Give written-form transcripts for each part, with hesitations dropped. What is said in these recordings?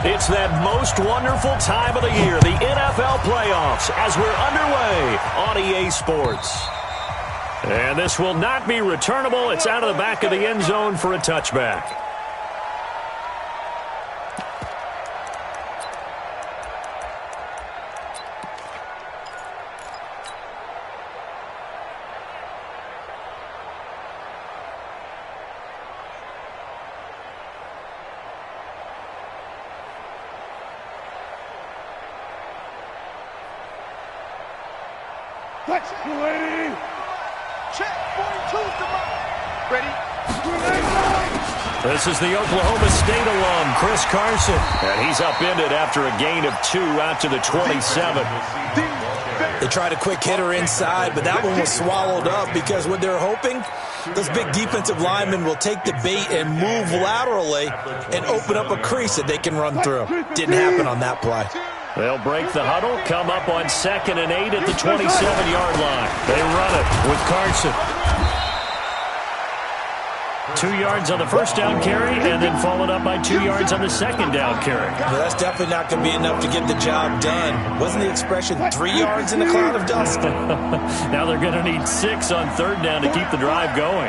It's that most wonderful time of the year, the NFL playoffs, as we're underway on EA Sports. And this will not be returnable. It's out of the back of the end zone for a touchback. Ready? Check. 42's the mark. Ready? This is the Oklahoma State alum, Chris Carson. And he's upended after a gain of 2 out to the 27. They tried a quick hitter inside, but that one was swallowed up because what they're hoping, those big defensive linemen will take the bait and move laterally and open up a crease that they can run through. Didn't happen on that play. They'll break the huddle, come up on 2nd and 8 at the 27-yard line. They run it with Carson. 2 yards on the first down carry, and then followed up by 2 yards on the second down carry. Well, that's definitely not going to be enough to get the job done. Wasn't the expression 3 yards in a cloud of dust? Now they're going to need 6 on 3rd down to keep the drive going.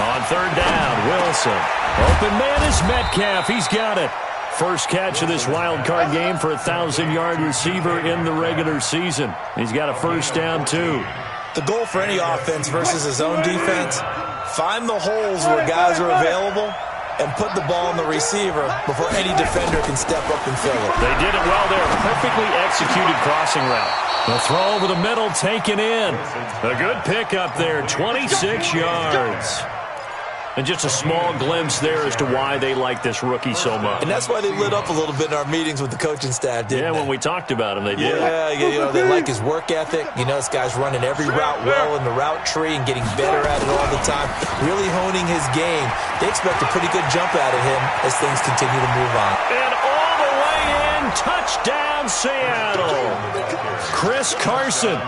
On 3rd down, Wilson. Open man is Metcalf. He's got it. First catch of this wild card game for a 1,000-yard receiver in the regular season. He's got a first down, too. The goal for any offense versus his own defense, find the holes where guys are available and put the ball on the receiver before any defender can step up and fill it. They did it well there. Perfectly executed crossing route. The throw over the middle taken in. A good pickup there, 26 yards. And just a small glimpse there as to why they like this rookie so much. And that's why they lit up a little bit in our meetings with the coaching staff, didn't they? When we talked about him, they did. Yeah, they like his work ethic. You know, this guy's running every route well in the route tree and getting better at it all the time, really honing his game. They expect a pretty good jump out of him as things continue to move on. And all the way in, touchdown Seattle. Chris Carson,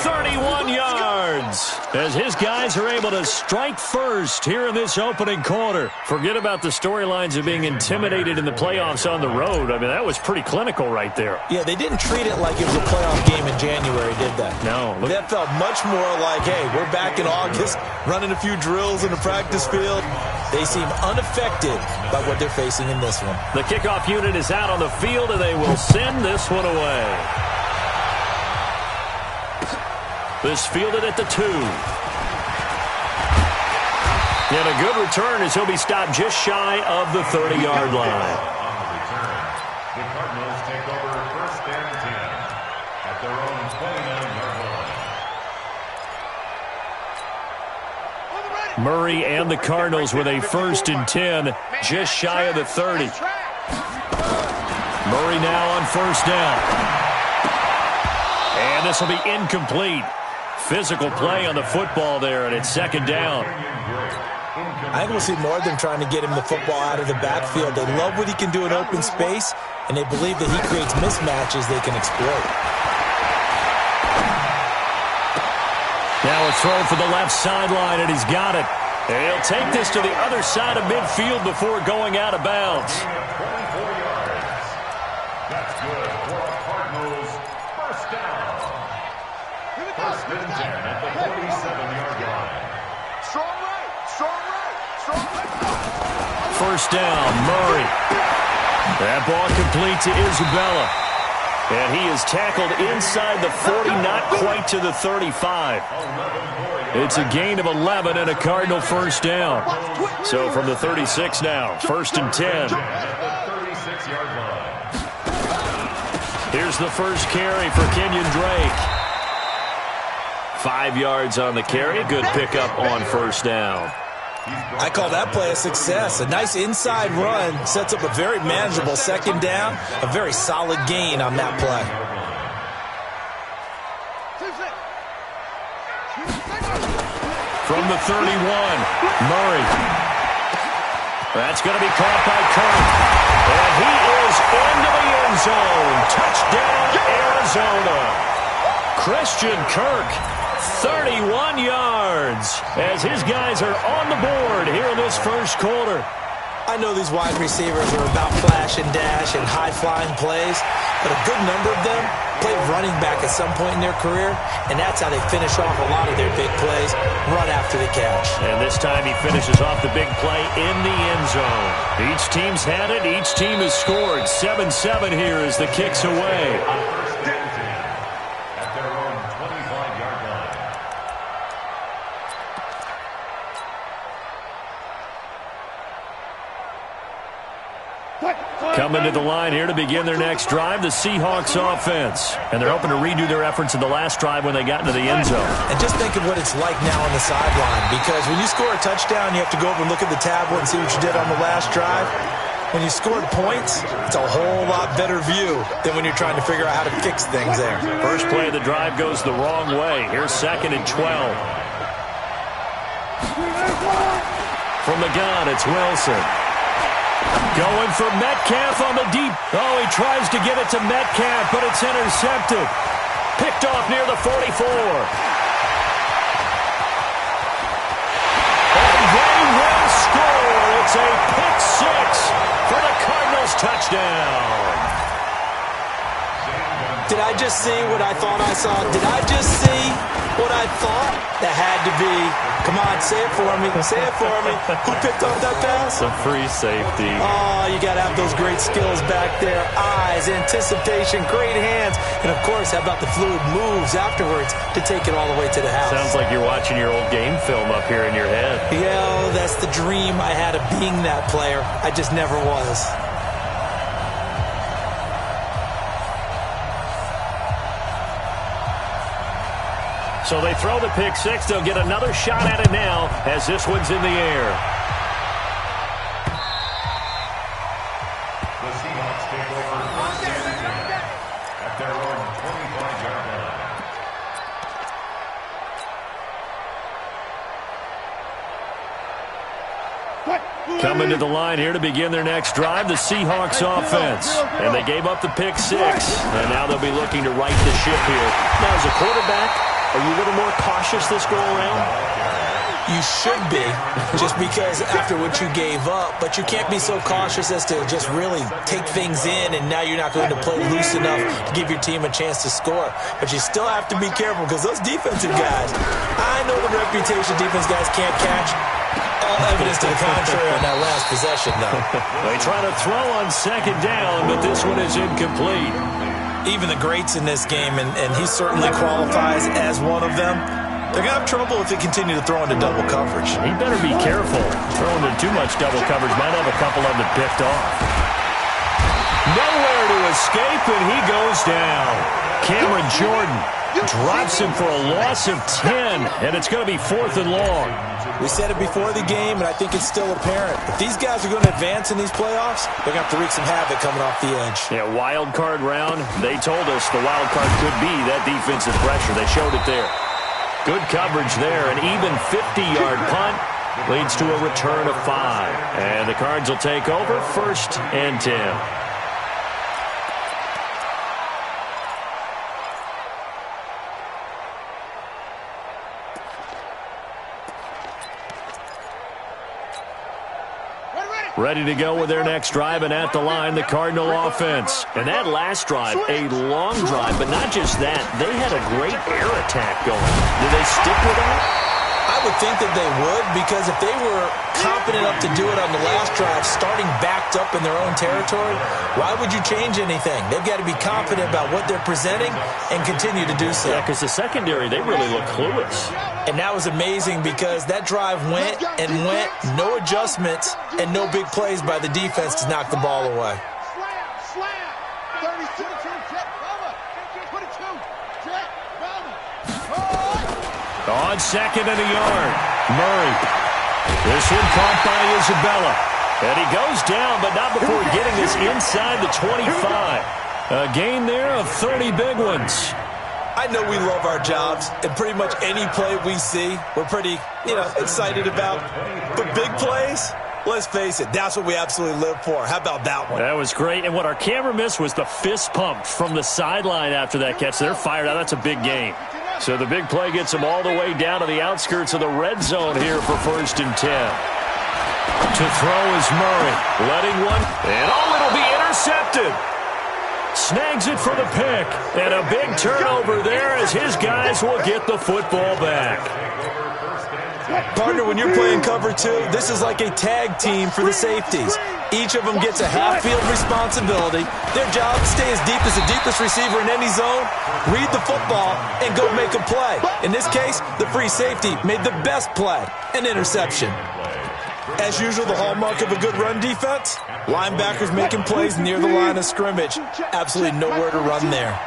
31 yards, as his guys are able to strike first here in this opening quarter. Forget about the storylines of being intimidated in the playoffs on the road. I mean, that was pretty clinical right there. Yeah, they didn't treat it like it was a playoff game in January, did they? No. That felt much more like, hey, we're back in August, running a few drills in the practice field. They seem unaffected by what they're facing in this one. The kickoff unit is out on the field, and they will send this one away. This fielded at the 2. And a good return as he'll be stopped just shy of the 30-yard line. The Cardinals take over 1st and 10 at their own 29-yard line. Murray and the Cardinals with a 1st and 10 just shy of the 30. Murray now on 1st down. And this will be incomplete. Physical play on the football there, and it's 2nd down. I think we'll see more of them trying to get him the football out of the backfield. They love what he can do in open space, and they believe that he creates mismatches they can exploit. Now a throw for the left sideline, and he's got it. And he'll take this to the other side of midfield before going out of bounds. That's good for a Cardinals first down. 1st and 10 at the 47-yard line. Strong right, strong right, strong right. 1st down, Murray. That ball complete to Isabella. And he is tackled inside the 40, not quite to the 35. It's a gain of 11 and a Cardinal first down. So from the 36 now, 1st and 10. Here's the first carry for Kenyon Drake. 5 yards on the carry. Good pickup on 1st down. I call that play a success. A nice inside run sets up a very manageable 2nd down. A very solid gain on that play. From the 31, Murray. That's going to be caught by Kirk. And he is into the end zone. Touchdown, Arizona. Christian Kirk, 31 yards, as his guys are on the board here in this 1st quarter. I know these wide receivers are about flash and dash and high-flying plays, but a good number of them played running back at some point in their career, and that's how they finish off a lot of their big plays, run after the catch. And this time he finishes off the big play in the end zone. Each team's had it. Each team has scored. 7-7 here as the kick's away. At their own 25-yard line. Coming to the line here to begin their next drive, the Seahawks offense. And they're hoping to redo their efforts in the last drive when they got into the end zone. And just think of what it's like now on the sideline, because when you score a touchdown, you have to go over and look at the tablet and see what you did on the last drive. When you scored points, it's a whole lot better view than when you're trying to figure out how to fix things there. First play of the drive goes the wrong way. Here's 2nd and 12. From the gun, it's Wilson. Going for Metcalf on the deep. Oh, he tries to get it to Metcalf, but it's intercepted. Picked off near the 44. And they will score. It's a pick six for the Cardinals touchdown. Did I just see what I thought I saw? Did I just see what I thought? That had to be. Come on, say it for me. Say it for me. Who picked up that pass? Some free safety. Oh, you got to have those great skills back there. Eyes, anticipation, great hands. And, of course, how about the fluid moves afterwards to take it all the way to the house? Sounds like you're watching your old game film up here in your head. Yeah, that's the dream I had of being that player. I just never was. So they throw the pick six. They'll get another shot at it now as this one's in the air. The Seahawks take over first and 10 at their own 25-yard line. Coming to the line here to begin their next drive, the Seahawks offense. And they gave up the pick six, and now they'll be looking to right the ship here. Now, as a quarterback, are you a little more cautious this go-around? You should be, just because after what you gave up, but you can't be so cautious as to just really take things in, and now you're not going to play loose enough to give your team a chance to score. But you still have to be careful, because those defensive guys, I know the reputation defense guys can't catch. All evidence to the contrary on that last possession, though. They try to throw on 2nd down, but this one is incomplete. Even the greats in this game, and he certainly qualifies as one of them, they're going to have trouble if they continue to throw into double coverage. He better be careful. Throwing into too much double coverage might have a couple of them picked off. Nowhere to escape, and he goes down. Cameron Jordan drops him for a loss of 10, and it's going to be 4th and long. We said it before the game, and I think it's still apparent. If these guys are going to advance in these playoffs, they're going to have to wreak some havoc coming off the edge. Yeah, wild card round. They told us the wild card could be that defensive pressure. They showed it there. Good coverage there. An even 50-yard punt leads to a return of 5. And the Cards will take over 1st and 10. Ready to go with their next drive, and at the line, the Cardinal offense. And that last drive, a long drive, but not just that. They had a great air attack going. Did they stick with that? I would think that they would, because if they were confident enough to do it on the last drive, starting backed up in their own territory, why would you change anything? They've got to be confident about what they're presenting and continue to do so. Yeah, because the secondary, they really look clueless. And that was amazing, because that drive went and went, no adjustments, and no big plays by the defense to knock the ball away. Slam. 32, check, cover. 22, check, cover. On 2nd and a yard, Murray. This one caught by Isabella. And he goes down, but not before getting this inside the 25. A gain there of 30 big ones. I know we love our jobs, and pretty much any play we see, we're pretty, excited about. But big plays, let's face it, that's what we absolutely live for. How about that one? That was great, and what our camera missed was the fist pump from the sideline after that catch. They're fired out. That's a big game. So the big play gets them all the way down to the outskirts of the red zone here for 1st and 10. To throw is Murray. Letting one. And it'll be intercepted. Snags it for the pick. And a big turnover there as his guys will get the football back. Partner, when you're playing cover two, this is like a tag team for the safeties. Each of them gets a half-field responsibility. Their job is stay as deep as the deepest receiver in any zone, read the football, and go make a play. In this case, the free safety made the best play, an interception. As usual, the hallmark of a good run defense, linebackers making plays near the line of scrimmage. Absolutely nowhere to run there.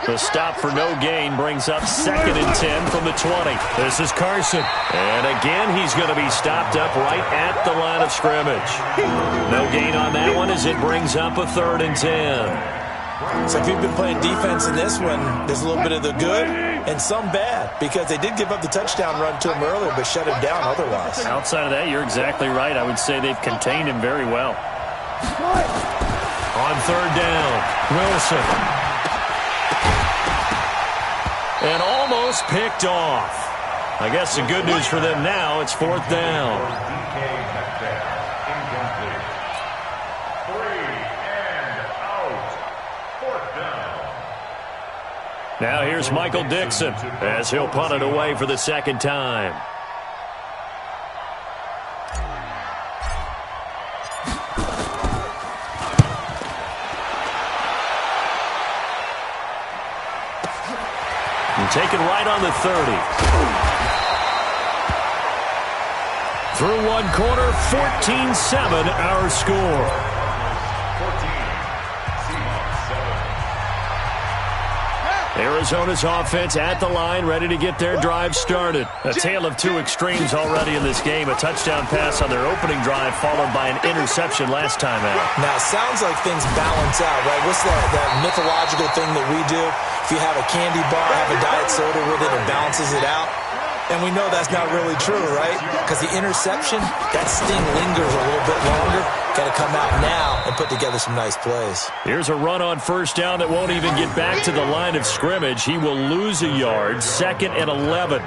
The stop for no gain brings up 2nd and 10 from the 20. This is Carson. And again, he's going to be stopped up right at the line of scrimmage. No gain on that one as it brings up a 3rd and 10. So if you've been playing defense in this one, there's a little bit of the good and some bad, because they did give up the touchdown run to him earlier but shut him down otherwise. Outside of that, you're exactly right. I would say they've contained him very well. On 3rd down, Wilson. And almost picked off. I guess the good news for them now, it's 4th down. Now here's Michael Dixon as he'll punt it away for the 2nd time. Taken right on the 30. Through one quarter, 14-7 our score. Arizona's offense at the line, ready to get their drive started. A tale of two extremes already in this game. A touchdown pass on their opening drive, followed by an interception last time out. Now, it sounds like things balance out, right? What's that mythological thing that we do? If you have a candy bar, have a diet soda with it, it balances it out. And we know that's not really true, right? Because the interception, that sting lingers a little bit longer. Got to come out now and put together some nice plays. Here's a run on 1st down that won't even get back to the line of scrimmage. He will lose a yard, 2nd and 11.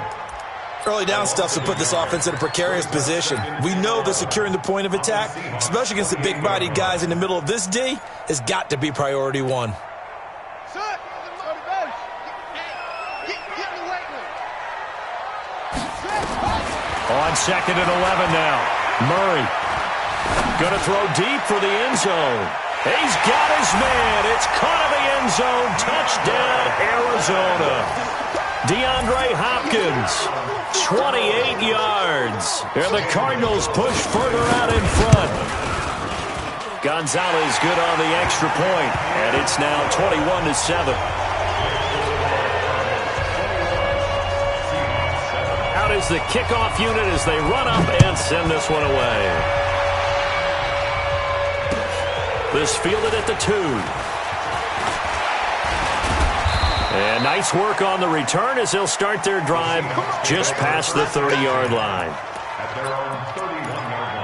Early down stuff to put this offense in a precarious position. We know that securing the point of attack, especially against the big-bodied guys in the middle of this D, has got to be priority one. On 2nd and 11 now. Murray going to throw deep for the end zone. He's got his man. It's caught in the end zone. Touchdown, Arizona. DeAndre Hopkins, 28 yards. And the Cardinals push further out in front. Gonzalez good on the extra point. And it's now 21-7. Is the kickoff unit as they run up and send this one away. This fielded at the 2. And nice work on the return as they'll start their drive just past the 30-yard line. At their own 31-yard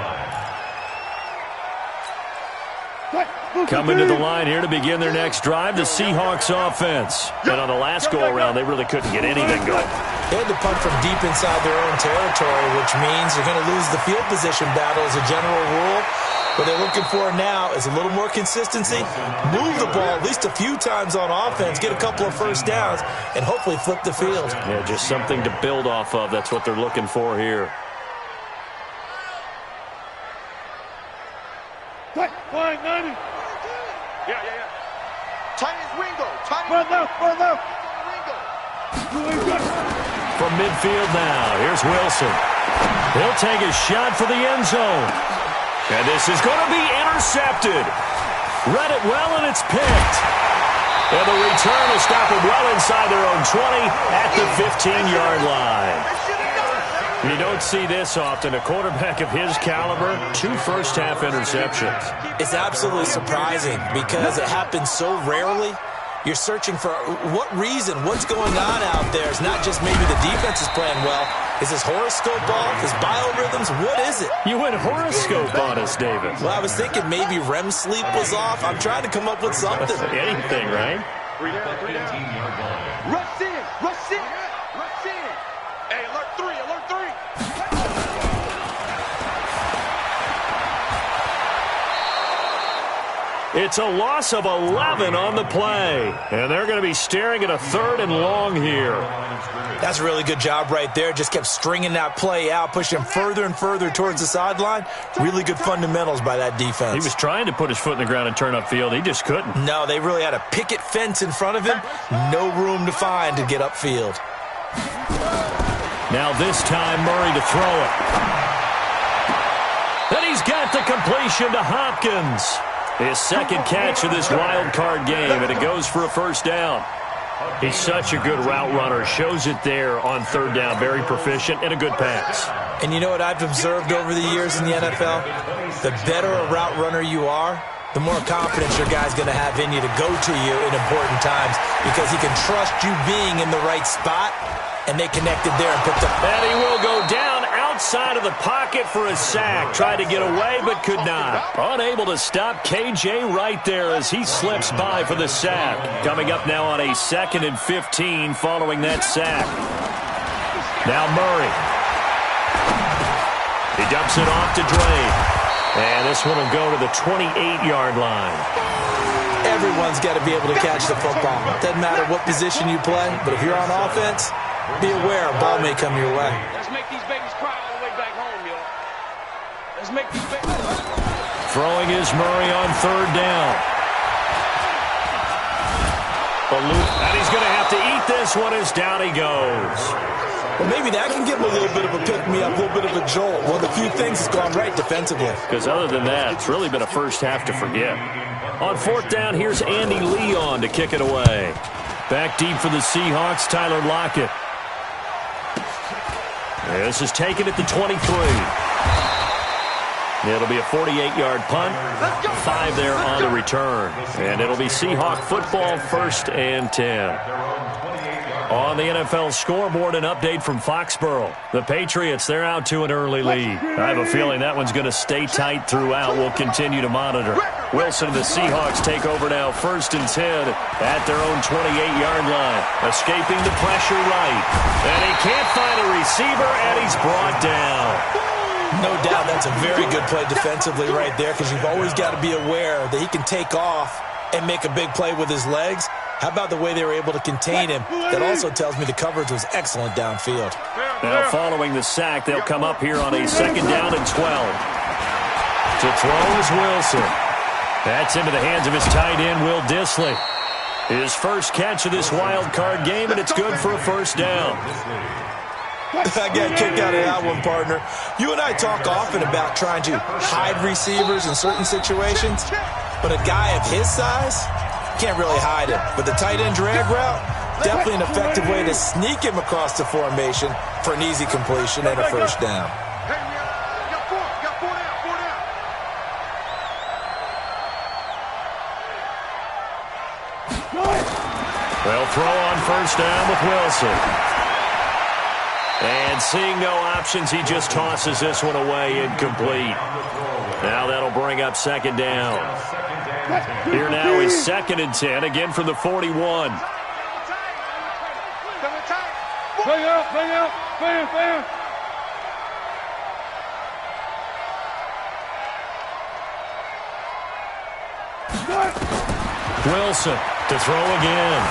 line. Coming to the line here to begin their next drive, the Seahawks offense. And on the last go-around, they really couldn't get anything going. They had to punt from deep inside their own territory, which means they're going to lose the field position battle as a general rule. What they're looking for now is a little more consistency, move the ball at least a few times on offense, get a couple of 1st downs, and hopefully flip the field. Yeah, just something to build off of. That's what they're looking for here. Flying 90. Yeah. Tight as Ringo. Tight as Ringo. From midfield now, here's Wilson. He'll take a shot for the end zone. And this is going to be intercepted. Read it well, and it's picked. And the return will stop him well inside their own 20 at the 15-yard line. You don't see this often. A quarterback of his caliber, 2 first-half interceptions. It's absolutely surprising because it happens so rarely. You're searching for what reason, what's going on out there. It's not just maybe the defense is playing well. Is his horoscope off? His biorhythms? What is it? You went horoscope on us, David. Well, I was thinking maybe REM sleep was off. I'm trying to come up with something. Anything, right? 18-yard line. Rush in. Hey, alert 3. It's a loss of 11 on the play. And they're going to be staring at a 3rd and long here. That's a really good job right there. Just kept stringing that play out, pushing him further and further towards the sideline. Really good fundamentals by that defense. He was trying to put his foot in the ground and turn upfield. He just couldn't. No, they really had a picket fence in front of him. No room to find to get upfield. Now this time Murray to throw it. And he's got the completion to Hopkins. His 2nd catch of this wild card game, and it goes for a 1st down. He's such a good route runner. Shows it there on 3rd down. Very proficient and a good pass. And you know what I've observed over the years in the NFL? The better a route runner you are, the more confidence your guy's going to have in you to go to you in important times because he can trust you being in the right spot, and they connected there and put the... And he will go down outside of the pocket for a sack. Tried to get away, but could not. Unable to stop KJ right there as he slips by for the sack. Coming up now on a 2nd and 15 following that sack. Now Murray. He dumps it off to Drake. And this one will go to the 28-yard line. Everyone's got to be able to catch the football. Doesn't matter what position you play, but if you're on offense, be aware a ball may come your way. Let's make these babies cry all the way back home, yo. Let's make these babies... Throwing is Murray on 3rd down. And he's going to have to eat this one as down he goes. Well, maybe that can give him a little bit of a pick-me-up, a little bit of a jolt. One of the few things that's gone right defensively. Because other than that, it's really been a first half to forget. On 4th down, here's Andy Leon to kick it away. Back deep for the Seahawks, Tyler Lockett. This is taken at the 23. It'll be a 48-yard punt. 5 there on the return. And it'll be Seahawk football, 1st and 10. On the NFL scoreboard, an update from Foxborough. The Patriots, they're out to an early lead. I have a feeling that one's going to stay tight throughout. We'll continue to monitor. Wilson and the Seahawks take over now, 1st and 10 at their own 28-yard line. Escaping the pressure right. And he can't find a receiver, and he's brought down. No doubt that's a very good play defensively right there because you've always got to be aware that he can take off and make a big play with his legs. How about the way they were able to contain him? That also tells me the coverage was excellent downfield. Now following the sack, they'll come up here on a 2nd down and 12. To throw is Wilson. That's into the hands of his tight end, Will Dissly. His 1st catch of this wild card game, and it's good for a 1st down. I got a kick out of that one, partner. You and I talk often about trying to hide receivers in certain situations, but a guy of his size can't really hide him. But the tight end drag route, definitely an effective way to sneak him across the formation for an easy completion and a 1st down. They'll throw on 1st down with Wilson. And seeing no options, he just tosses this one away, incomplete. Now that'll bring up 2nd down. Here now is 2nd and 10, again from the 41. Bang out, bang out, bang, bang. Wilson to throw again.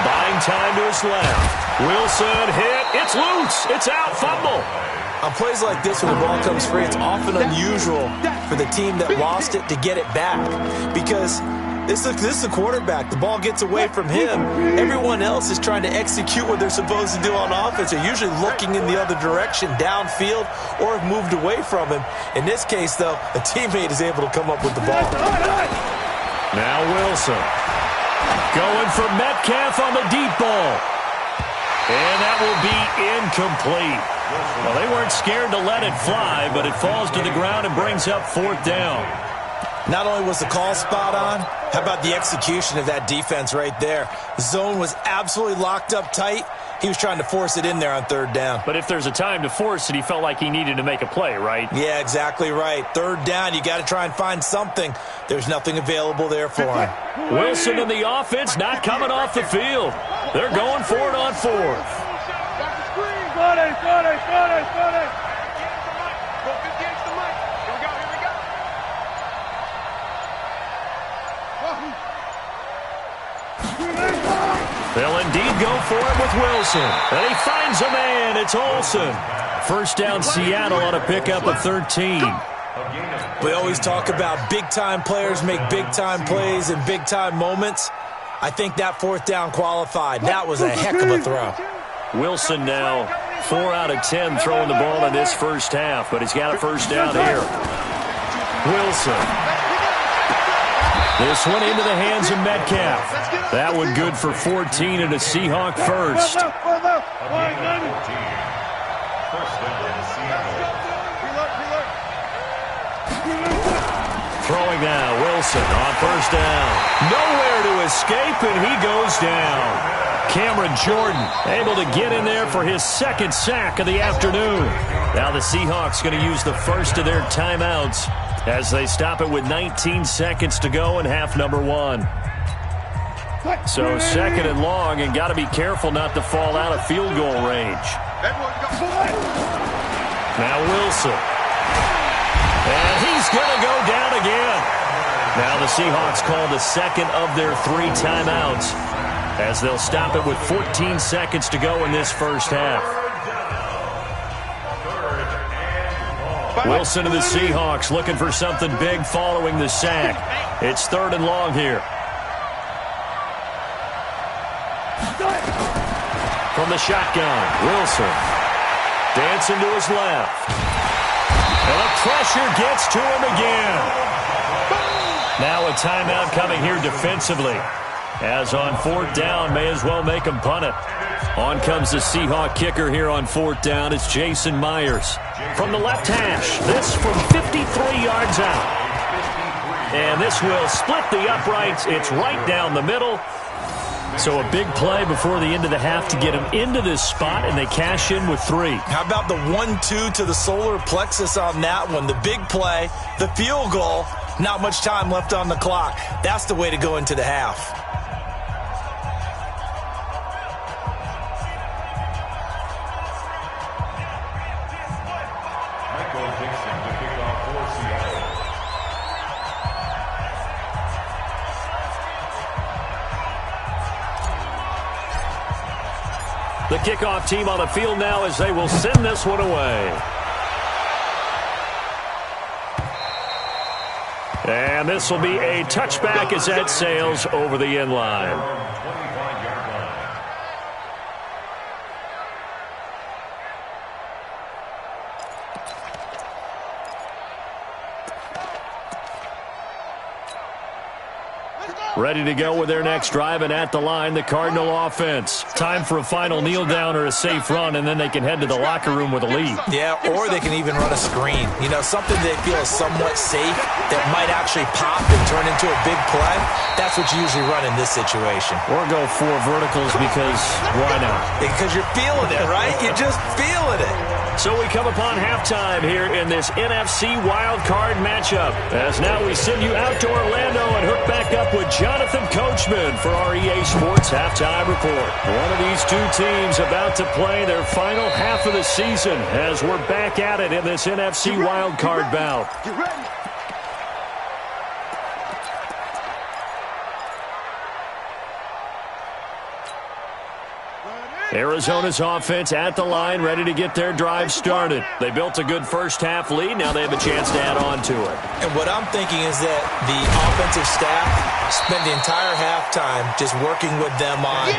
Buying time to his left. Wilson hit. It's loose. It's out. Fumble. On plays like this, when the ball comes free, it's often unusual for the team that lost it to get it back. Because this is the quarterback. The ball gets away from him. Everyone else is trying to execute what they're supposed to do on offense. They're usually looking in the other direction, downfield, or have moved away from him. In this case, though, a teammate is able to come up with the ball. Now Wilson. Going for Metcalf on the deep ball. And that will be incomplete. Well, they weren't scared to let it fly, but it falls to the ground and brings up 4th down. Not only was the call spot on, how about the execution of that defense right there? The zone was absolutely locked up tight. He was trying to force it in there on 3rd down. But if there's a time to force it, he felt like he needed to make a play, right? Yeah, exactly right. 3rd down, you got to try and find something. There's nothing available there for him. Wilson and the offense not coming off the field. They're going for it on 4th. Got it. They'll indeed go for it with Wilson. And he finds a man. It's Olsen. First down Seattle on a pickup of 13. We always talk about big-time players make big-time plays in big-time moments. I think that fourth down qualified. That was a heck of a throw. Wilson now 4 out of 10 throwing the ball in this first half, but he's got a first down here. Wilson. This one into the hands of Metcalf. That one good for 14 and a Seahawk first. Throwing now, Wilson on first down. Nowhere to escape, and he goes down. Cameron Jordan able to get in there for his second sack of the afternoon. Now the Seahawks going to use the first of their timeouts as they stop it with 19 seconds to go in half number 1. So second and long, and got to be careful not to fall out of field goal range. Now Wilson. And he's going to go down again. Now the Seahawks call the second of their 3 timeouts as they'll stop it with 14 seconds to go in this first half. Wilson and the Seahawks looking for something big following the sack. It's third and long here. From the shotgun, Wilson dancing to his left. And the pressure gets to him again. Now a timeout coming here defensively. As on fourth down, may as well make him punt it. On comes the Seahawk kicker here on fourth down. It's Jason Myers. From the left hash, this from 53 yards out. And this will split the uprights. It's right down the middle. So a big play before the end of the half to get him into this spot, and they cash in with 3. How about the 1-2 to the solar plexus on that one? The big play, the field goal, not much time left on the clock. That's the way to go into the half. The kickoff team on the field now as they will send this one away. And this will be a touchback as that sails over the end line. Ready to go with their next drive, and at the line, the Cardinal offense. Time for a final kneel down or a safe run, and then they can head to the locker room with a lead. Yeah, or they can even run a screen. You know, something they feel is somewhat safe that might actually pop and turn into a big play. That's what you usually run in this situation. Or go 4 verticals because why not? Because you're feeling it, right? You're just feeling it. So we come upon halftime here in this NFC Wild Card matchup. As now we send you out to Orlando and hook back up with Jonathan Coachman for our EA Sports Halftime Report. One of these 2 teams about to play their final half of the season as we're back at it in this NFC Wild Card bout. Get ready. Arizona's offense at the line, ready to get their drive started. They built a good first-half lead. Now they have a chance to add on to it. And what I'm thinking is that the offensive staff spent the entire halftime just working with them on,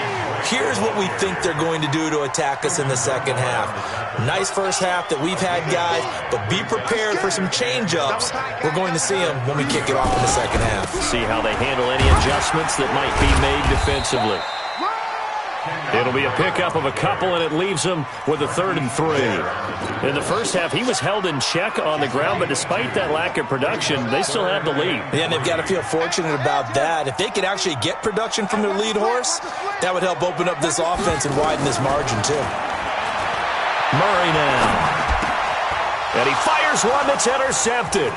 here's what we think they're going to do to attack us in the second half. Nice first half that we've had, guys, but be prepared for some change-ups. We're going to see them when we kick it off in the second half. See how they handle any adjustments that might be made defensively. It'll be a pickup of a couple, and it leaves him with a 3rd and 3. In the first half, he was held in check on the ground, but despite that lack of production, they still have the lead. Yeah, and they've got to feel fortunate about that. If they could actually get production from their lead horse, that would help open up this offense and widen this margin, too. Murray now. And he fires one that's intercepted.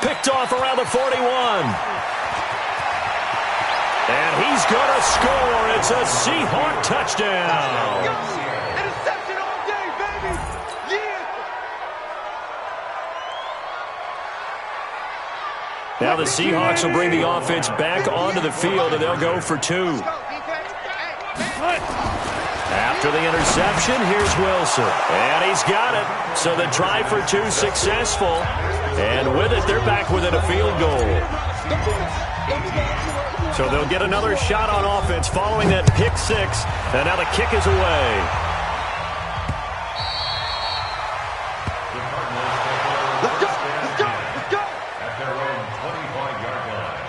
Picked off around the 41. And he's going to score. It's a Seahawk touchdown. Interception all day, baby. Yeah. Now the Seahawks will bring the offense back onto the field, and they'll go for 2. After the interception, here's Wilson. And he's got it. So the try for two successful. And with it, they're back within a field goal. So they'll get another shot on offense following that pick six. And now the kick is away. Let's go! Let's go! Let's go! At their own 25-yard line.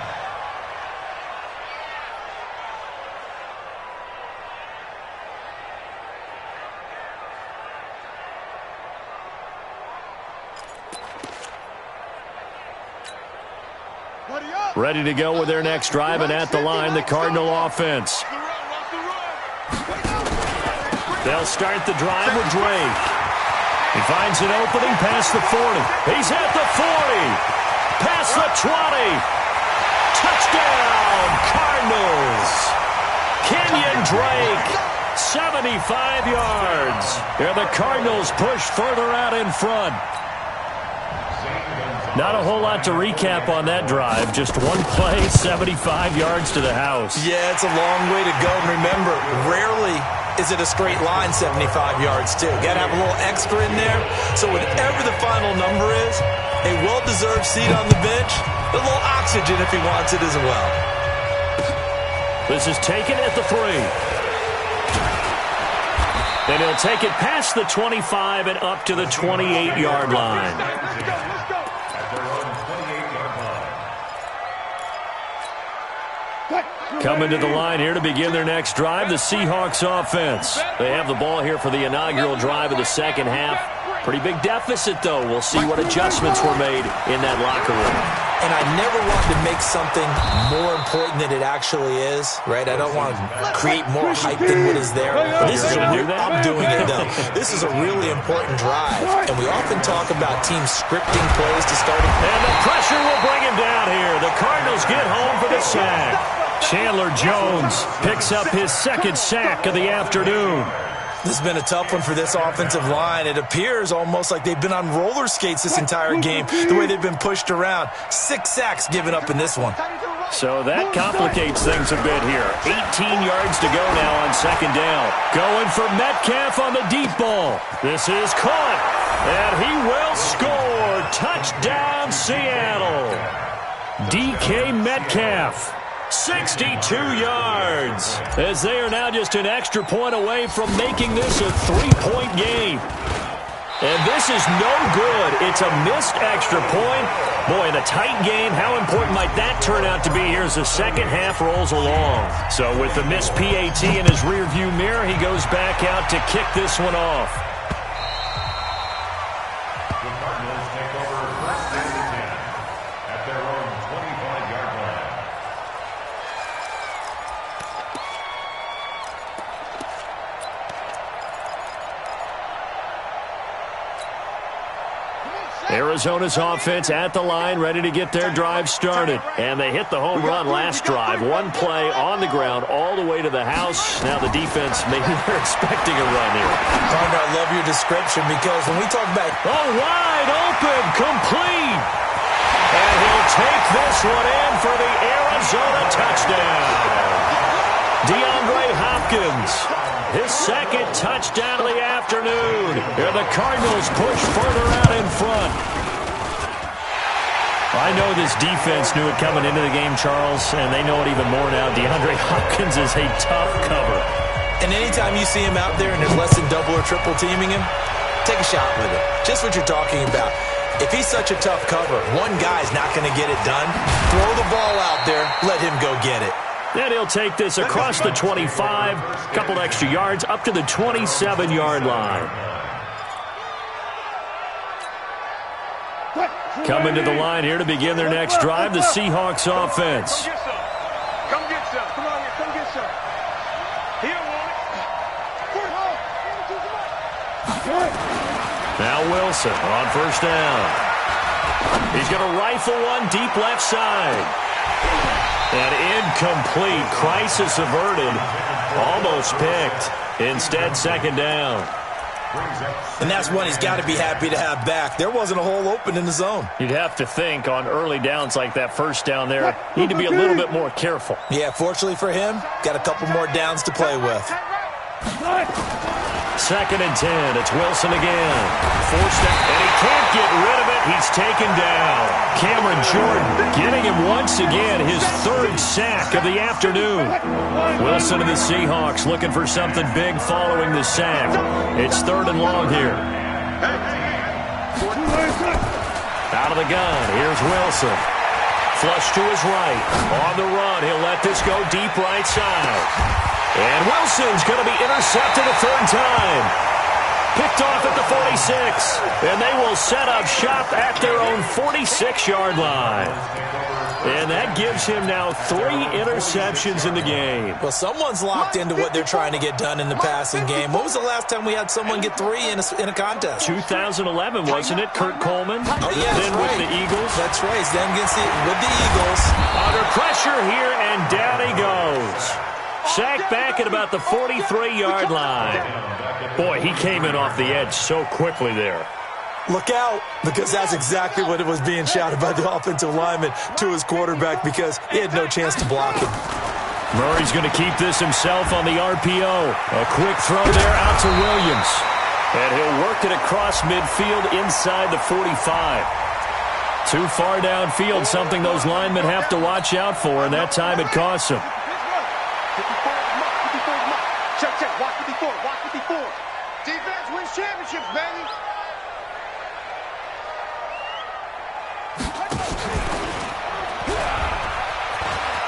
Ready to go with their next drive, and at the line, the Cardinal offense. They'll start the drive with Drake. He finds an opening past the 40. He's at the 40. Past the 20. Touchdown, Cardinals. Kenyon Drake, 75 yards. And the Cardinals push further out in front. Not a whole lot to recap on that drive. Just one play, 75 yards to the house. Yeah, it's a long way to go. And remember, rarely is it a straight line 75 yards, too. Got to have a little extra in there. So whatever the final number is, a well-deserved seat on the bench, a little oxygen if he wants it as well. This is taken at the 3. And he'll take it past the 25 and up to the 28-yard line. Coming to the line here to begin their next drive, the Seahawks offense. They have the ball here for the inaugural drive of the second half. Pretty big deficit, though. We'll see what adjustments were made in that locker room. And I never want to make something more important than it actually is, right? I don't want to create more hype than what is there. This is gonna do that? I'm doing it, though. This is a really important drive, and we often talk about teams scripting plays to start. And the pressure will bring him down here. The Cardinals get home for the sack. Chandler Jones picks up his second sack of the afternoon. This has been a tough one for this offensive line. It appears almost like they've been on roller skates this entire game, the way they've been pushed around. 6 sacks given up in this one. So that complicates things a bit here. 18 yards to go now on second down. Going for Metcalf on the deep ball. This is caught, and he will score. Touchdown, Seattle. DK Metcalf. 62 yards, as they are now just an extra point away from making this a 3-point game. And this is no good. It's a missed extra point. Boy, in a tight game, how important might that turn out to be here as the second half rolls along? So with the missed PAT in his rearview mirror, he goes back out to kick this one off. The Cardinals take over first and 10 at their own 25-yard line. Arizona's offense at the line, ready to get their drive started. And they hit the home run last drive. One play on the ground all the way to the house. Now the defense, maybe they're expecting a run here. Carter, I love your description because when we talk about... Oh, wide open, complete. And he'll take this one in for the Arizona touchdown. DeAndre Hopkins, his second touchdown of the afternoon. And the Cardinals push further out in front. I know this defense knew it coming into the game, Charles, and they know it even more now. DeAndre Hopkins is a tough cover. And anytime you see him out there and there's less than double or triple teaming him, take a shot with it. Just what you're talking about. If he's such a tough cover, one guy's not going to get it done. Throw the ball out there, let him go get it. Then he'll take this across the 25, a couple extra yards, up to the 27-yard line. Coming to the line here to begin their next drive, the Seahawks offense. Come get some. Come on here. Come get some. He don't want it. Now Wilson on first down. He's going to rifle one deep left side. And incomplete. Crisis averted. Almost picked. Instead, second down. And that's one he's got to be happy to have back. There wasn't a hole open in the zone. You'd have to think on early downs like that first down there, need to be a little bit more careful. Yeah, fortunately for him, got a couple more downs to play with. 2nd and 10. It's Wilson again. Forced it, and he can't get rid of it. He's taken down. Cameron Jordan getting him once again, his 3rd sack of the afternoon. Wilson and the Seahawks looking for something big following the sack. It's 3rd and long here. Out of the gun. Here's Wilson. Flush to his right. On the run. He'll let this go deep right side. And Wilson's going to be intercepted a 3rd time. Picked off at the 46. And they will set up shop at their own 46-yard line. And that gives him now 3 interceptions in the game. Well, someone's locked into what they're trying to get done in the passing game. When was the last time we had someone get 3 in a contest? 2011, wasn't it? Kurt Coleman? Oh, yeah, then right. with the Eagles. That's right. Then with the Eagles. Under pressure here, and down he goes. Sacked back at about the 43-yard line. Boy, he came in off the edge so quickly there. Look out, because that's exactly what it was being shouted by the offensive lineman to his quarterback, because he had no chance to block it. Murray's going to keep this himself on the RPO. A quick throw there out to Williams. And he'll work it across midfield inside the 45. Too far downfield, something those linemen have to watch out for, and that time it costs them. Check, check. Watch it before. Watch it before. Defense wins championships, baby.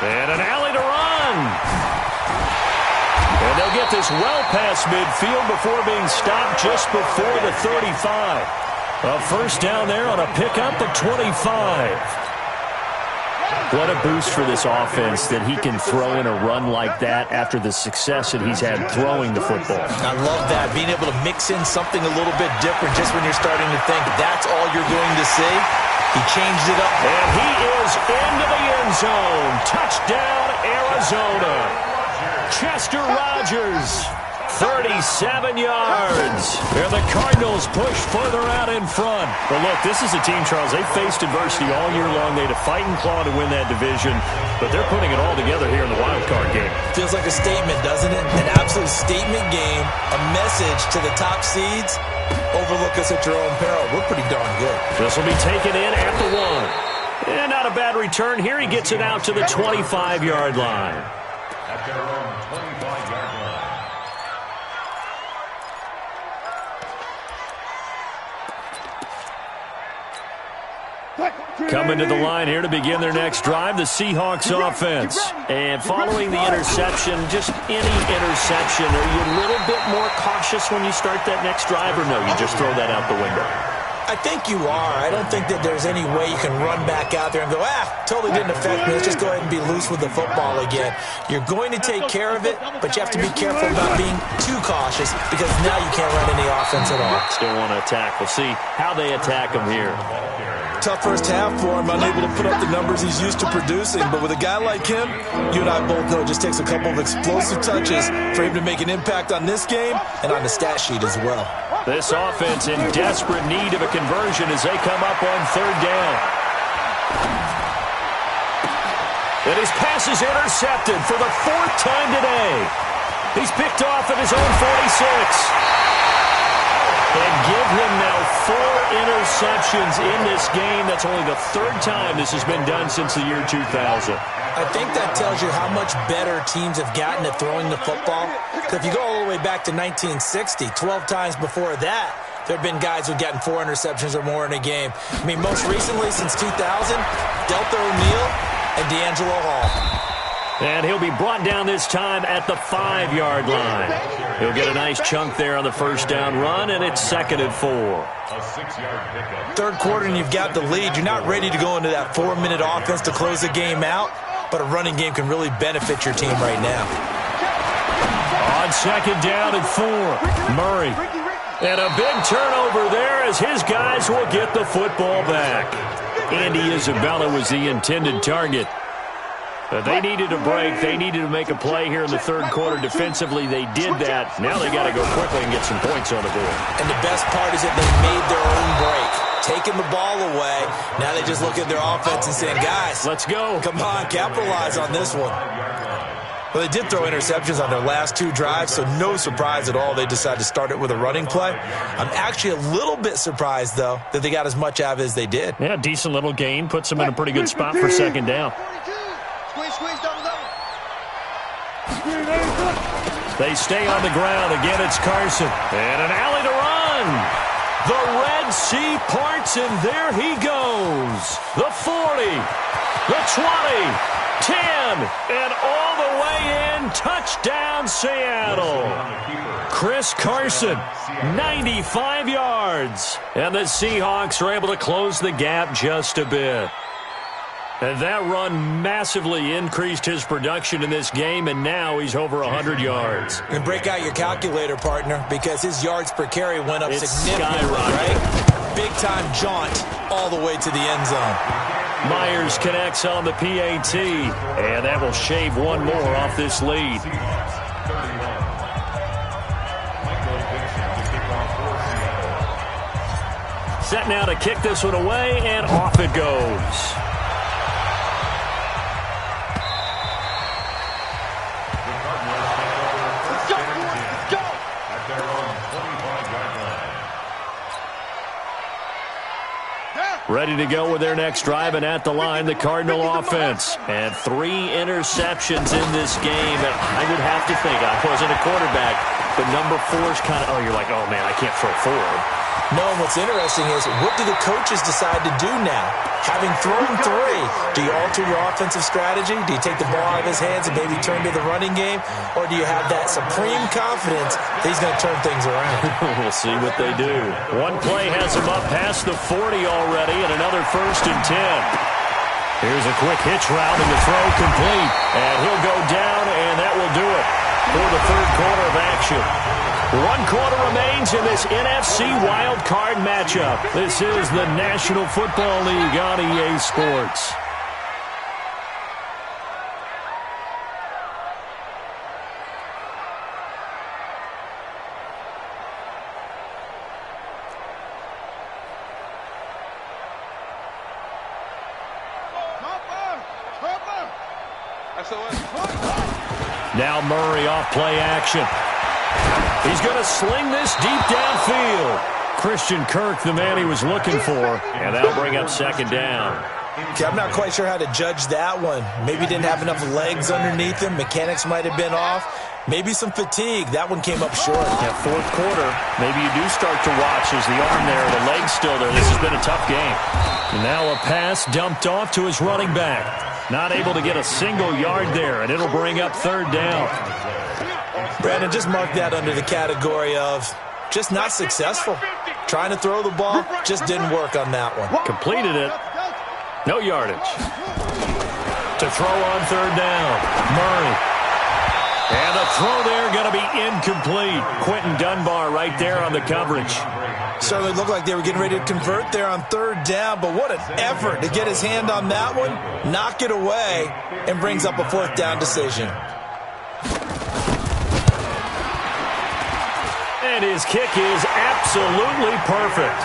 And an alley to run. And they'll get this well past midfield before being stopped just before the 35. A 1st down there on a pickup at 25. What a boost for this offense that he can throw in a run like that after the success that he's had throwing the football. I love that, being able to mix in something a little bit different just when you're starting to think that's all you're going to see. He changed it up. And he is into the end zone. Touchdown, Arizona. Chester Rogers, 37 yards. And the Cardinals push further out in front. But look, this is a team, Charles, they faced adversity all year long. They had to fight and claw to win that division. But they're putting it all together here in the wild card game. Feels like a statement, doesn't it? An absolute statement game. A message to the top seeds. Overlook us at your own peril. We're pretty darn good. This will be taken in at the 1. And not a bad return. Here he gets it out to the 25-yard line. At their own 25-yard line. Coming to the line here to begin their next drive, the Seahawks offense. And following the interception, just any interception, are you a little bit more cautious when you start that next drive, or no, you just throw that out the window? I think you are. I don't think that there's any way you can run back out there and go, totally didn't affect me. Let's just go ahead and be loose with the football again. You're going to take care of it, but you have to be careful about being too cautious because now you can't run any offense at all. Still want to attack. We'll see how they attack him here. Tough first half for him, unable to put up the numbers he's used to producing. But with a guy like him, you and I both know it just takes a couple of explosive touches for him to make an impact on this game and on the stat sheet as well. This offense in desperate need of a conversion as they come up on 3rd down. And his pass is intercepted for the 4th time today. He's picked off at his own 46. And give him now 4 interceptions in this game. That's only the 3rd time this has been done since the year 2000. I think that tells you how much better teams have gotten at throwing the football. Because if you go all the way back to 1960, 12 times before that, there have been guys who've gotten 4 interceptions or more in a game. I mean, most recently, since 2000, Delta O'Neal and D'Angelo Hall. And he'll be brought down this time at the 5-yard line. He'll get a nice chunk there on the 1st down run, and it's 2nd and 4. A 6-yard pickup. 3rd quarter, and you've got the lead. You're not ready to go into that 4-minute offense to close the game out, but a running game can really benefit your team right now. On 2nd down and 4, Murray. And a big turnover there as his guys will get the football back. Andy Isabella was the intended target. They needed a break. They needed to make a play here in the third quarter. Defensively, they did that. Now they got to go quickly and get some points on the board. And the best part is that they made their own break. Taking the ball away. Now they just look at their offense and saying, guys, let's go. Come on, capitalize on this one. Well, they did throw interceptions on their last two drives, so no surprise at all they decided to start it with a running play. I'm actually a little bit surprised, though, that they got as much out of it as they did. Yeah, decent little gain. Puts them in a pretty good spot for second down. They stay on the ground. Again, it's Carson. And an alley to run. The Red Sea parts, and there he goes. The 40, the 20, 10, and all the way in. Touchdown, Seattle. Chris Carson, 95 yards. And the Seahawks are able to close the gap just a bit. And that run massively increased his production in this game, and now he's over 100 yards. And break out your calculator, partner, because his yards per carry went up significantly, skyrocketed. right? Big-time jaunt all the way to the end zone. Myers connects on the PAT, and that will shave one more off this lead. Set now to kick this one away, and off it goes. Ready to go with their next drive, and at the line, the Cardinal offense. And 3 interceptions in this game. And I would have to think, I wasn't a quarterback, but number 4 is kind of, you're like, oh, man, I can't throw 4. No, and what's interesting is, what do the coaches decide to do now? Having thrown 3, do you alter your offensive strategy? Do you take the ball out of his hands and maybe turn to the running game? Or do you have that supreme confidence that he's going to turn things around? We'll see what they do. One play has him up past the 40 already, and another 1st and 10. Here's a quick hitch route, and the throw complete. And he'll go down, and that will do it for the third quarter of action. 1 quarter remains in this NFC Wild Card matchup. This is the National Football League on EA Sports. Now Murray off play action. He's going to sling this deep downfield. Christian Kirk, the man he was looking for, and that'll bring up second down. Okay, I'm not quite sure how to judge that one. Maybe didn't have enough legs underneath him. Mechanics might have been off. Maybe some fatigue. That one came up short. Yeah, fourth quarter, maybe you do start to watch as the arm there, the leg's still there. This has been a tough game. And now a pass dumped off to his running back. Not able to get a single yard there, and it'll bring up third down. Brandon, just mark that under the category of just not successful. Trying to throw the ball, just didn't work on that one. Completed it. No yardage. To throw on third down. Murray. And the throw there going to be incomplete. Quentin Dunbar right there on the coverage. Certainly looked like they were getting ready to convert there on third down, but what an effort to get his hand on that one, knock it away, and brings up a 4th down decision. And his kick is absolutely perfect.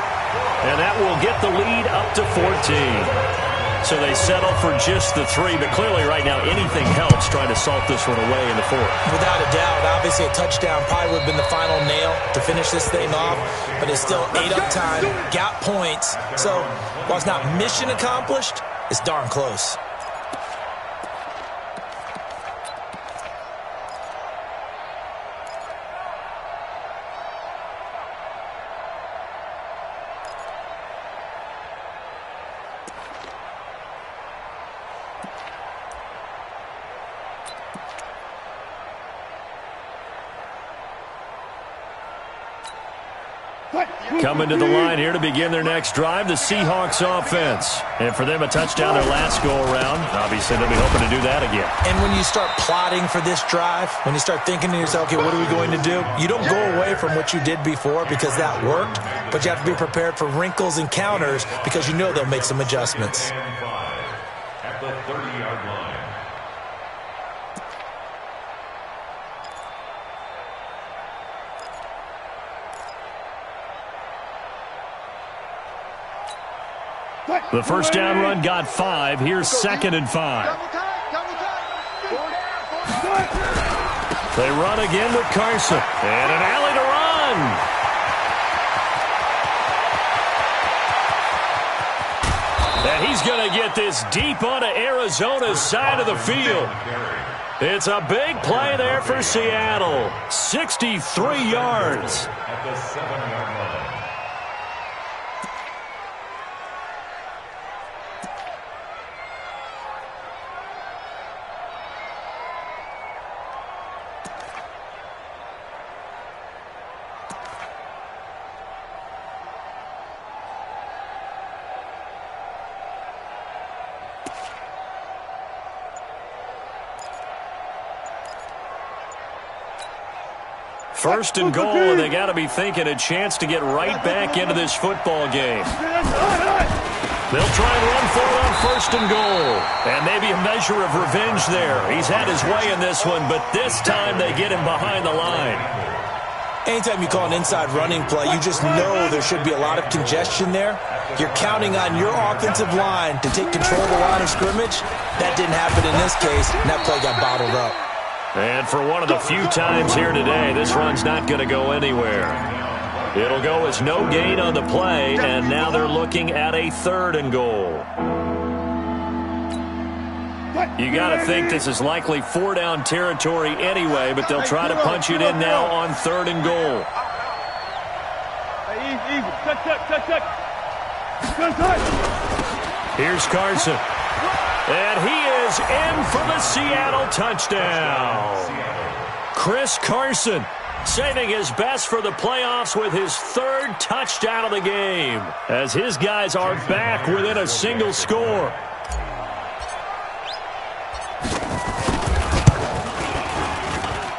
And that will get the lead up to 14. So they settle for just the 3, but clearly right now anything helps trying to salt this one away in the 4th. Without a doubt, obviously a touchdown probably would have been the final nail to finish this thing off, but it's still 8 up time, got points. So while it's not mission accomplished, it's darn close. Coming to the line here to begin their next drive, the Seahawks offense. And for them, a touchdown their last go-around. Obviously, they'll be hoping to do that again. And when you start plotting for this drive, when you start thinking to yourself, okay, what are we going to do? You don't go away from what you did before because that worked, but you have to be prepared for wrinkles and counters because you know they'll make some adjustments. At the 30-yard line. The first down run got 5. Here's 2nd and 5. They run again with Carson. And an alley to run. And he's going to get this deep onto Arizona's side of the field. It's a big play there for Seattle. 63 yards. At the 7-yard line. First and goal, and they got to be thinking a chance to get right back into this football game. They'll try and run for it on first and goal. And maybe a measure of revenge there. He's had his way in this one, but this time they get him behind the line. Anytime you call an inside running play, you just know there should be a lot of congestion there. You're counting on your offensive line to take control of the line of scrimmage. That didn't happen in this case, and that play got bottled up. And for one of the few times here today, this run's not going to go anywhere. It'll go as no gain on the play, and now they're looking at a 3rd and goal. You got to think this is likely 4-down territory anyway, but they'll try to punch it in now on 3rd and goal. Here's Carson. And he is in for the Seattle touchdown. Chris Carson saving his best for the playoffs with his 3rd touchdown of the game, as his guys are back within a single score.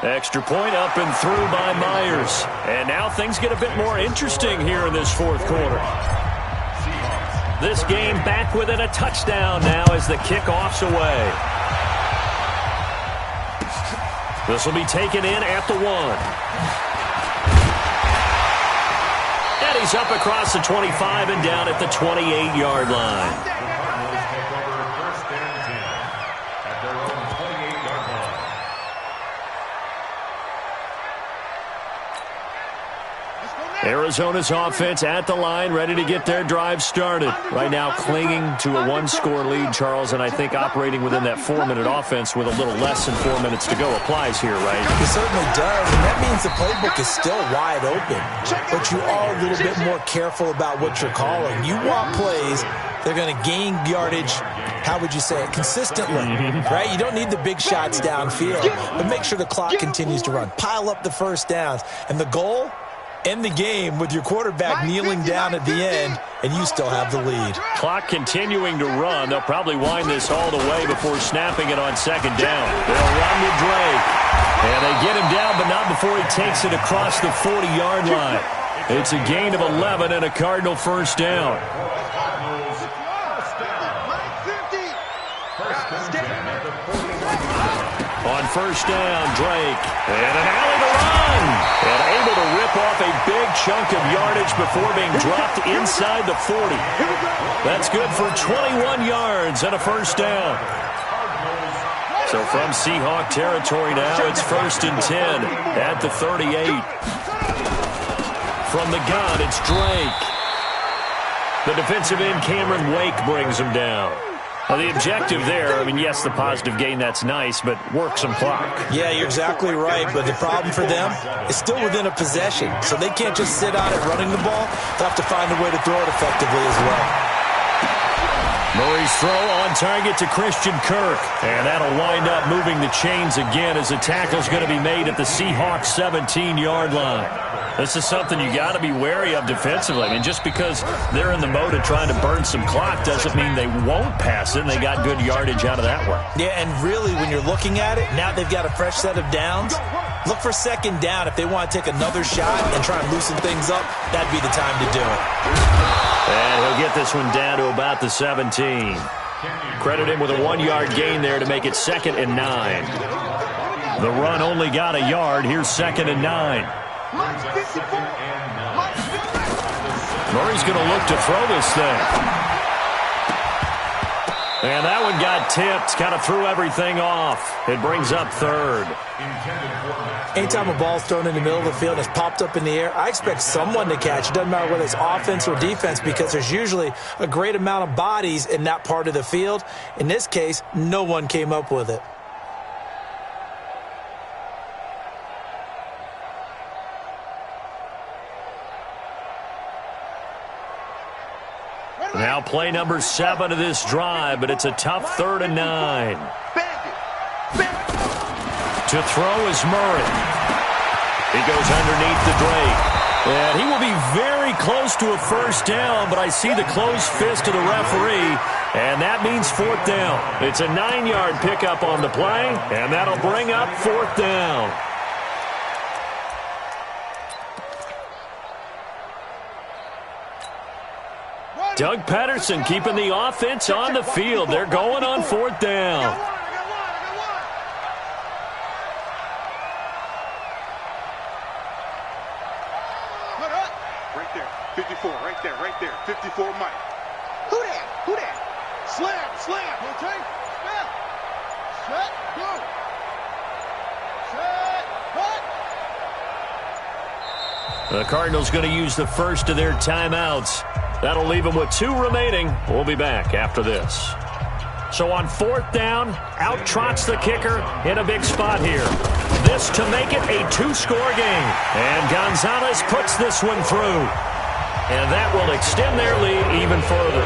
Extra point up and through by Myers. And now things get a bit more interesting here in this 4th quarter. This game back within a touchdown now as the kickoff's away. This will be taken in at the 1. And he's up across the 25 and down at the 28-yard line. Arizona's offense at the line, ready to get their drive started. Right now clinging to a 1-score lead, Charles, and I think operating within that 4-minute offense with a little less than 4 minutes to go applies here, right? It certainly does, and that means the playbook is still wide open. But you are a little bit more careful about what you're calling. You want plays they're going to gain yardage, how would you say it, consistently, right? You don't need the big shots downfield, but make sure the clock continues to run. Pile up the first downs, and the goal, end the game with your quarterback kneeling down at the end, and you still have the lead. Clock continuing to run. They'll probably wind this all the way before snapping it on 2nd down. They'll run with Drake. And they get him down, but not before he takes it across the 40-yard line. It's a gain of 11 and a Cardinal first down. On first down, Drake. And an alley to run. And able to rip off a big chunk of yardage before being dropped inside the 40. That's good for 21 yards and a first down. So from Seahawk territory now, it's 1st and 10 at the 38. From the gun, it's Drake. The defensive end, Cameron Wake, brings him down. Well, the objective there, I mean, yes, the positive gain, that's nice, but work some clock. Yeah, you're exactly right, but the problem for them is still within a possession, so they can't just sit on it running the ball. They'll have to find a way to throw it effectively as well. Murray's throw on target to Christian Kirk, and that'll wind up moving the chains again as the tackle's going to be made at the Seahawks 17-yard line. This is something you got to be wary of defensively. I mean, just because they're in the mode of trying to burn some clock doesn't mean they won't pass it, and they got good yardage out of that one. Yeah, and really, when you're looking at it, now they've got a fresh set of downs. Look for 2nd down. If they want to take another shot and try and loosen things up, that'd be the time to do it. And he'll get this one down to about the 17. Credit him with a 1-yard gain there to make it 2nd and 9. The run only got a yard. Here's 2nd and 9. Murray's going to look to throw this thing. And that one got tipped, kind of threw everything off. It brings up third. Anytime a ball's thrown in the middle of the field and it's popped up in the air, I expect someone to catch. It doesn't matter whether it's offense or defense because there's usually a great amount of bodies in that part of the field. In this case, no one came up with it. Now play number 7 of this drive, but it's a tough 3rd and 9. To throw is Murray. He goes underneath the Drake. And he will be very close to a first down, but I see the closed fist of the referee, and that means 4th down. It's a 9-yard pickup on the play, and that'll bring up 4th down. Doug Pederson keeping the offense on the field. They're going on 4th down. Right there, 54, right there, 54 Mike. Who that? Slam, okay? Snap. Set, go. Set, cut. The Cardinals going to use the first of their timeouts. That'll leave them with 2 remaining. We'll be back after this. So on 4th down, out trots the kicker in a big spot here. This to make it a 2-score game. And Gonzalez puts this one through. And that will extend their lead even further.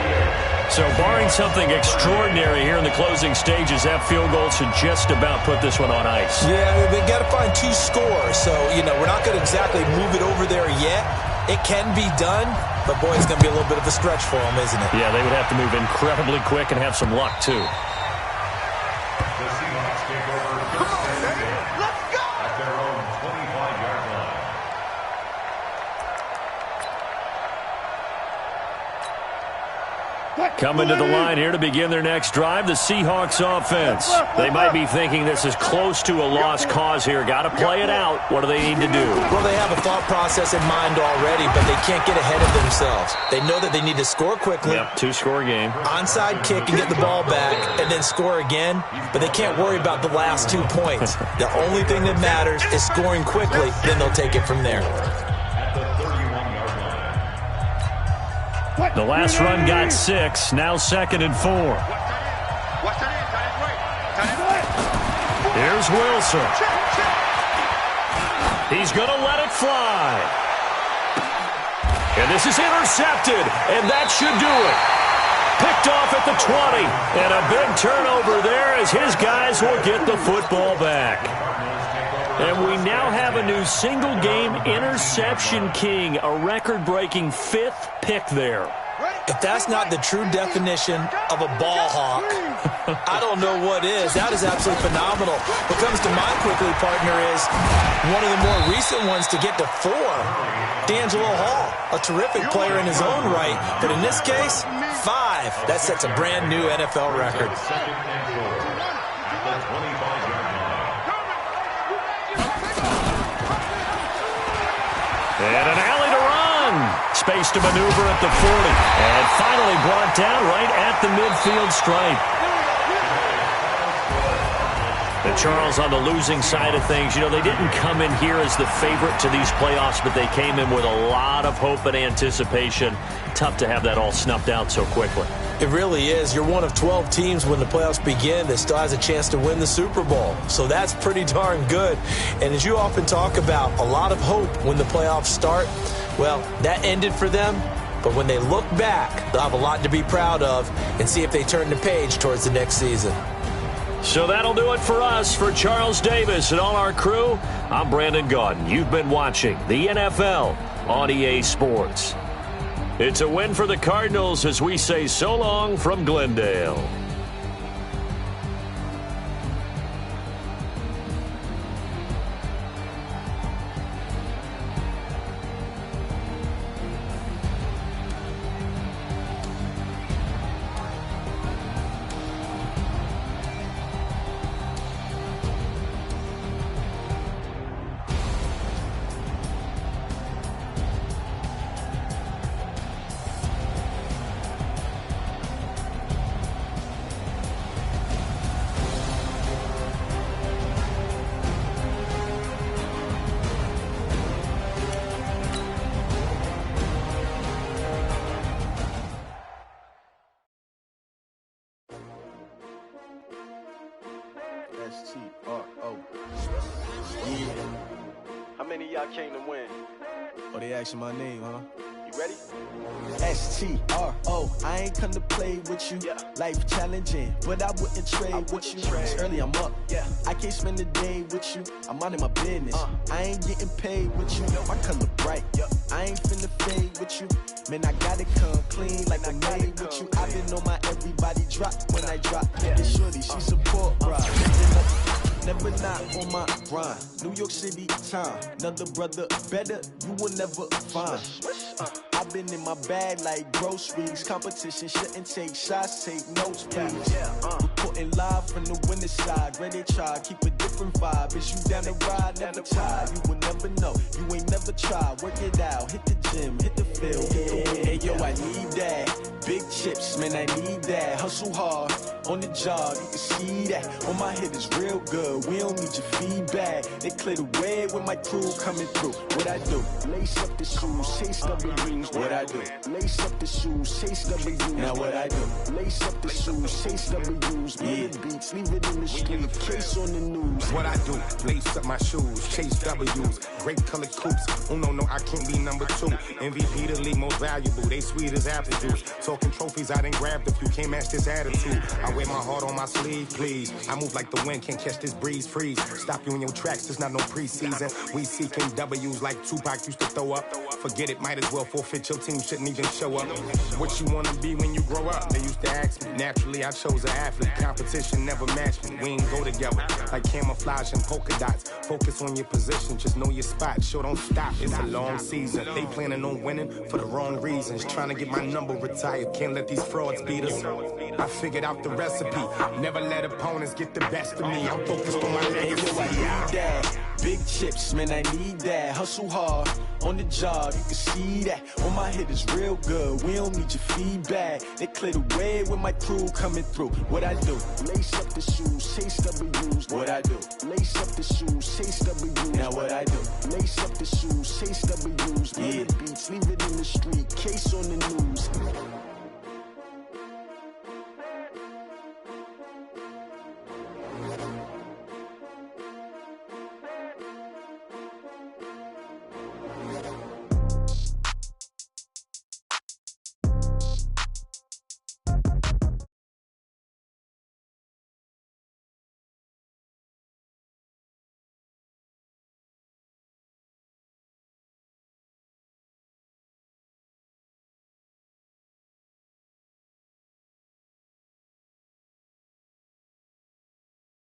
So barring something extraordinary here in the closing stages, that field goal should just about put this one on ice. Yeah, they got to find 2 scores. So, we're not going to exactly move it over there yet. It can be done, but boy, it's going to be a little bit of a stretch for them, isn't it? Yeah, they would have to move incredibly quick and have some luck, too. The Seahawks take over first and 10 at their own 25-yard line. Coming to the line here to begin their next drive, the Seahawks offense. They might be thinking this is close to a lost cause here. Got to play it out. What do they need to do? Well, they have a thought process in mind already, but they can't get ahead of themselves. They know that they need to score quickly. Yep, 2-score game. Onside kick and get the ball back and then score again, but they can't worry about the last 2 points. The only thing that matters is scoring quickly, then they'll take it from there. The last run got 6, now 2nd and 4. Here's Wilson. He's going to let it fly. And this is intercepted, and that should do it. Picked off at the 20, and a big turnover there as his guys will get the football back. And we now have a new single-game interception king, a record-breaking 5th pick there. If that's not the true definition of a ball hawk, I don't know what is. That is absolutely phenomenal. What comes to mind quickly, partner, is one of the more recent ones to get to 4. D'Angelo Hall, a terrific player in his own right, but in this case, 5. That sets a brand new NFL record. And an alley to run. Space to maneuver at the 40. And finally brought down right at the midfield stripe. And Charles, on the losing side of things, they didn't come in here as the favorite to these playoffs, but they came in with a lot of hope and anticipation. Tough to have that all snuffed out so quickly. It really is. You're one of 12 teams when the playoffs begin that still has a chance to win the Super Bowl. So that's pretty darn good. And as you often talk about, a lot of hope when the playoffs start. Well, that ended for them. But when they look back, they'll have a lot to be proud of and see if they turn the page towards the next season. So that'll do it for us. For Charles Davis and all our crew, I'm Brandon Gaudin. You've been watching the NFL on EA Sports. It's a win for the Cardinals as we say so long from Glendale. S-T-R-O. Yeah. How many of y'all came to win? Oh, they asking my name, huh? You ready? S-T-R-O. I ain't come to play with you. Yeah. Life challenging, but I wouldn't trade with you. It's early, I'm up. Yeah. I can't spend the day with you. I'm minding my business. I ain't getting paid with you. My color bright. I ain't finna fade with you. Man, I gotta come clean like I made with you. I've been on my everybody drop when I drop. It's shorty, she support, bro. Never not on my grind. New York City time. Another brother better, you will never find. I've been in my bag like groceries. Competition shouldn't take shots, take notes, please. Reporting live from the winning side. Ready to try, keep a different vibe. Is you down the ride, never tired. You will never know, you ain't never tried. Work it out, hit the gym, hit the field, hit the wind. Hey yo, I need that. Big chips, man, I need that. Hustle hard, on the job, you can see that. On my head is real good, we don't need your feedback. They clear the way with my crew coming through. What I do? Lace up the shoes, chase W's. What I do? Lace up the shoes, chase W's. Now what I do? Lace up the shoes, chase W's. Yeah. Beats, leave it in the street, case on the news. What I do? Lace up my shoes, chase W's. Great colored coops. Oh no, I can't be number 2. MVP the league most valuable. They sweet as apple juice. Talking trophies, I didn't grab the few. Can't match this attitude. I wear my heart on my sleeve, please. I move like the wind, can't catch this breeze, freeze. Stop you in your tracks, there's not no preseason. We seeking W's like Tupac used to throw up. Forget it, might as well forfeit. Your team shouldn't even show up. What you wanna be when you grow up? They used to ask me. Naturally, I chose an athlete. Competition never matched me. We ain't go together like camouflage and polka dots. Focus on your position, just know your spot. Sure, don't stop. It's a long season. They planning on winning for the wrong reasons. Trying to get my number retired. Can't let these frauds beat us. I figured out the recipe. Never let opponents get the best of me. I'm focused on my legacy. Hey, yo, I need that. Big chips, man, I need that. Hustle hard, on the job, you can see that. On my head is real good, we don't need your feedback. They clear the way with my crew coming through. What I do? Lace up the shoes, chase W's. What I do? Lace up the shoes, chase W's. Now what I do? Lace up the shoes, chase W's. Yeah. Beats, leave it in the street, case on the news.